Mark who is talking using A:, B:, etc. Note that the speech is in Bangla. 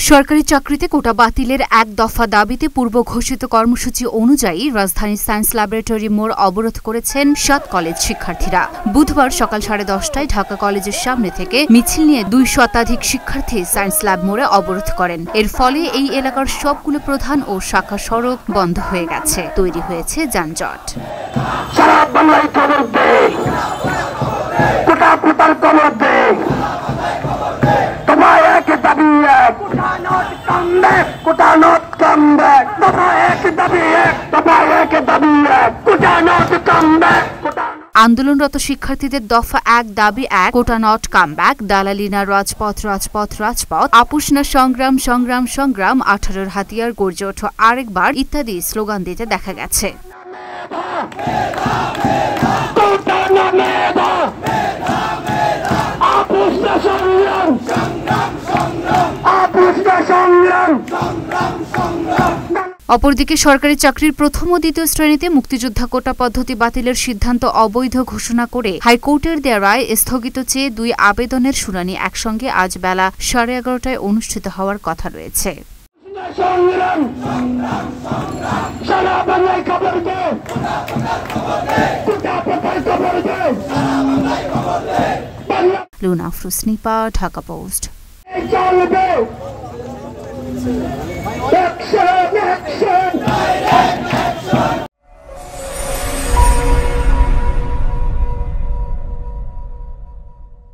A: সরকারি চাকরিতে কোটা বাতিলের এক দফা দাবিতে পূর্ব ঘোষিত কর্মসূচি অনুযায়ী রাজধানীর সায়েন্স ল্যাবরেটরি মোড় অবরোধ করেছেন ৭ কলেজ শিক্ষার্থীরা। বুধবার সকাল 10:30টায় ঢাকা কলেজের সামনে থেকে মিছিল নিয়ে ২ শতাধিক শিক্ষার্থী সায়েন্স ল্যাব মোড়ে অবরোধ করেন। এর ফলে এই এলাকার সবগুলো প্রধান ও শাখা সড়ক বন্ধ হয়ে গেছে, তৈরি হয়েছে যানজট। আন্দোলনরত শিক্ষার্থীদের দফা ১ দাবি ১ কোটা নট কামব্যাক, দালালি না রাজপথ রাজপথ রাজপথ, আপোষ না সংগ্রাম সংগ্রাম সংগ্রাম, ১৮'র হাতিয়ার গর্জে ওঠো আরেকবার ইত্যাদি স্লোগান দিতে দেখা গেছে। অপরদিকে সরকারি চাকরির প্রথম ও দ্বিতীয় শ্রেণীতে মুক্তিযোদ্ধা কোটা পদ্ধতি বাতিলের সিদ্ধান্ত অবৈধ ঘোষণা করে হাইকোর্টের দেয়া রায় স্থগিত চেয়ে ২ আবেদনের শুনানি একসঙ্গে আজ বেলা 11:30টায় অনুষ্ঠিত হওয়ার কথা রয়েছে। লুনা আফরোজ, নিপা, ঢাকা পোস্ট।